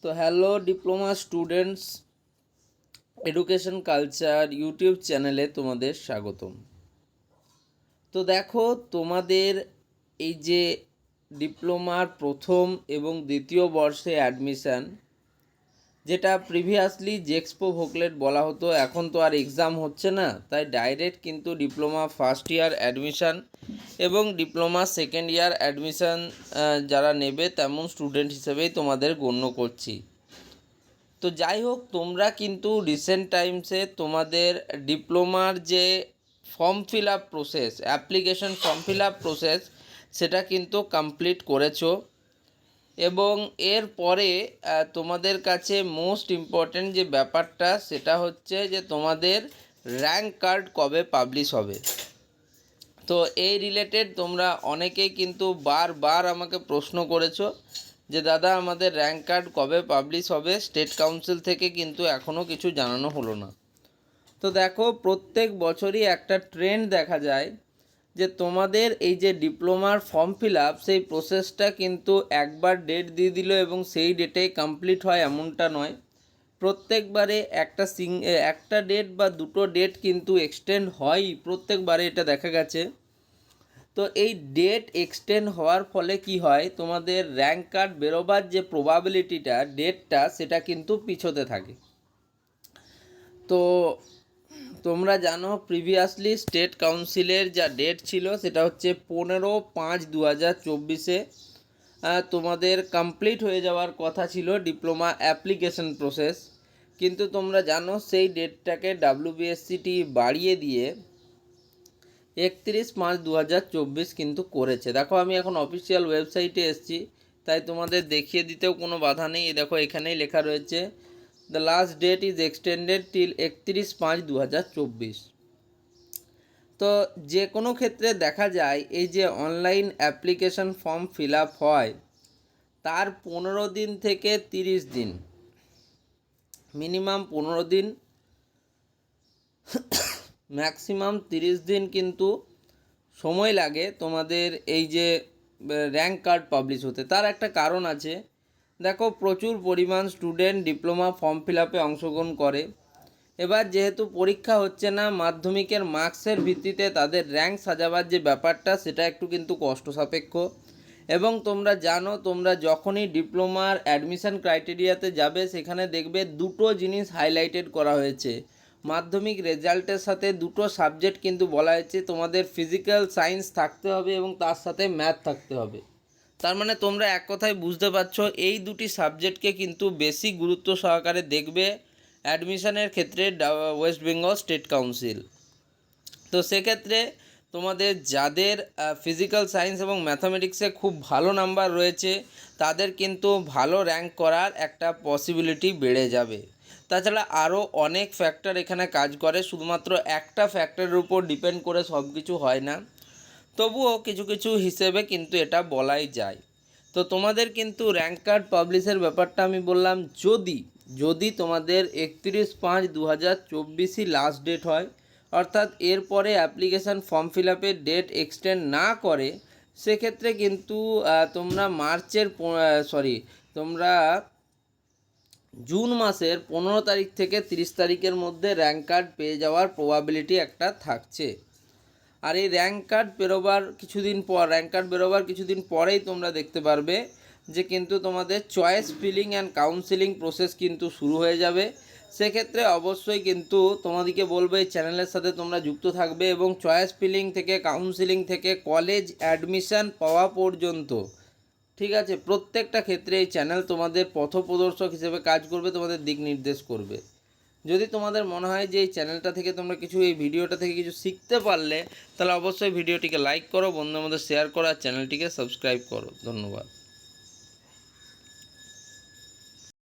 তো hello diploma students, education culture YouTube চ্যানেলে তোমাদের স্বাগতম। তো দেখো, তোমাদের এই যে ডিপ্লোমার প্রথম এবং দ্বিতীয় বর্ষে অ্যাডমিশান, যেটা প্রিভিয়াসলি জেক্সপো ভোকলেট বলা হতো, এখন তো আর এক্সাম হচ্ছে না, তাই ডাইরেক্ট কিন্তু ডিপ্লোমা ফার্স্ট ইয়ার অ্যাডমিশান এবং ডিপ্লোমা সেকেন্ড ইয়ার অ্যাডমিশান যারা নেবে তেমন স্টুডেন্ট হিসেবেই তোমাদের গণ্য করছি। তো যাই হোক, তোমরা কিন্তু রিসেন্ট টাইমসে তোমাদের ডিপ্লোমার যে form fill up process, application form fill up process, সেটা কিন্তু কমপ্লিট করেছো। এবং এর পরে তোমাদের কাছে মোস্ট ইম্পর্ট্যান্ট যে ব্যাপারটা, সেটা হচ্ছে যে তোমাদের র্যাঙ্ক কার্ড কবে পাবলিশ হবে। তো এই রিলেটেড তোমরা অনেকেই কিন্তু বারবার আমাকে প্রশ্ন করেছো যে দাদা আমাদের র্যাঙ্ক কার্ড কবে পাবলিশ হবে, স্টেট কাউন্সিল থেকে কিন্তু এখনও কিছু জানানো হলো না। তো দেখো, প্রত্যেক বছরই একটা ট্রেন্ড দেখা যায় যে তোমাদের এই যে ডিপ্লোমার ফর্ম ফিল আপ, সেই প্রসেসটা কিন্তু একবার ডেট দিয়ে দিল এবং সেই ডেটেই কমপ্লিট হয় এমনটা নয়। প্রত্যেকবারে একটা ডেট বা দুটো ডেট কিন্তু এক্সটেন্ড হয়ই, প্রত্যেকবারে এটা দেখা গেছে। তো এই ডেট এক্সটেন্ড হওয়ার ফলে কি হয়, তোমাদের র্যাঙ্ক কার্ড বেরোবার যে প্রবাবিলিটিটা, ডেটটা, সেটা কিন্তু পিছোতে থাকে। তো তোমরা জানো প্রিভিয়াসলি স্টেট কাউন্সিলের যা ডেট ছিল সেটা হচ্ছে 15/5/2024 তোমাদের কমপ্লিট হয়ে যাওয়ার কথা ছিল ডিপ্লোমা অ্যাপ্লিকেশন প্রসেস, কিন্তু তোমরা জানো সেই ডেটটাকে WBSCT বাড়িয়ে দিয়ে 31/5/2024 কিন্তু করেছে। দেখো, আমি এখন অফিসিয়াল ওয়েবসাইটে এসেছি, তাই তোমাদের দেখিয়ে দিতেও কোনো বাধা নেই। দেখো, এখানেই লেখা রয়েছে the last date is extended till 31/5/2024। তো যে কোনো ক্ষেত্রে দেখা যায় এই যে online application form fill up হয়, তার 15 দিন থেকে 30 দিন, মিনিমাম 15 দিন, ম্যাক্সিমাম 30 দিন কিন্তু সময় লাগে তোমাদের এই যে র্যাঙ্ক কার্ড পাবলিশ হতে। তার একটা কারণ আছে। দেখো, প্রচুর পরিমাণ স্টুডেন্ট ডিপ্লোমা ফর্ম ফিল আপে অংশগ্রহণ করে। এবার যেহেতু পরীক্ষা হচ্ছে না, মাধ্যমিকের মার্কসের ভিত্তিতে তাদের র্যাঙ্ক সাজাবার যে ব্যাপারটা, সেটা একটু কিন্তু কষ্ট সাপেক্ষ। এবং তোমরা জানো, তোমরা যখনই ডিপ্লোমার অ্যাডমিশন ক্রাইটেরিয়াতে যাবে, সেখানে দেখবে দুটো জিনিস হাইলাইটেড করা হয়েছে। মাধ্যমিক রেজাল্টের সাথে দুটো সাবজেক্ট কিন্তু বলা হয়েছে, তোমাদের ফিজিক্যাল সায়েন্স থাকতে হবে এবং তার সাথে ম্যাথ থাকতে হবে। তার মানে তোমরা এক কথায় বুঝতে পারছো, এই দুটি সাবজেক্টকে কিন্তু বেশি গুরুত্ব সহকারে দেখবে অ্যাডমিশনের ক্ষেত্রে ওয়েস্ট বেঙ্গল স্টেট কাউন্সিল। তো সেক্ষেত্রে তোমাদের যাদের ফিজিক্যাল সায়েন্স এবং ম্যাথামেটিক্সে খুব ভালো নাম্বার রয়েছে, তাদের কিন্তু ভালো র্যাঙ্ক করার একটা পসিবিলিটি বেড়ে যাবে। তাছাড়া আরও অনেক ফ্যাক্টর এখানে কাজ করে, শুধুমাত্র একটা ফ্যাক্টরের উপর ডিপেন্ড করে সব কিছু হয় না। তবুও কিছু কিছু হিসেবে কিন্তু এটা বলাই যায়। তো তোমাদের কিন্তু র্যাঙ্ক কার্ড পাবলিশের ব্যাপারটা আমি বললাম, যদি তোমাদের 31/5/2024 লাস্ট ডেট হয়, অর্থাৎ এরপরে অ্যাপ্লিকেশান ফর্ম ফিল আপের ডেট এক্সটেন্ড না করে, সেক্ষেত্রে কিন্তু তোমরা তোমরা জুন মাসের 15 তারিখ থেকে 30 তারিখের মধ্যে র্যাঙ্ক কার্ড পেয়ে যাওয়ার প্রবাবিলিটি একটা থাকছে। আর এই র্যাঙ্ক কার্ড বেরোবার কিছুদিন পরেই তোমরা দেখতে পারবে যে কিন্তু তোমাদের choice filling and counselling process কিন্তু শুরু হয়ে যাবে। সেক্ষেত্রে অবশ্যই কিন্তু তোমাদেরকে বলবো এই চ্যানেলের সাথে তোমরা যুক্ত থাকবে এবং চয়েস ফিলিং থেকে, কাউন্সিলিং থেকে কলেজ অ্যাডমিশান পাওয়া পর্যন্ত, ঠিক আছে, প্রত্যেকটা ক্ষেত্রে এই চ্যানেল তোমাদের পথপ্রদর্শক হিসেবে কাজ করবে, তোমাদের দিক নির্দেশ করবে। যদি তোমাদের মনে হয় যে এই চ্যানেলটা থেকে তোমরা এই ভিডিওটা থেকে কিছু শিখতে পারলে, তাহলে অবশ্যই ভিডিওটিকে লাইক করো, বন্ধুদের মধ্যে শেয়ার করো আর চ্যানেলটিকে সাবস্ক্রাইব করো। ধন্যবাদ।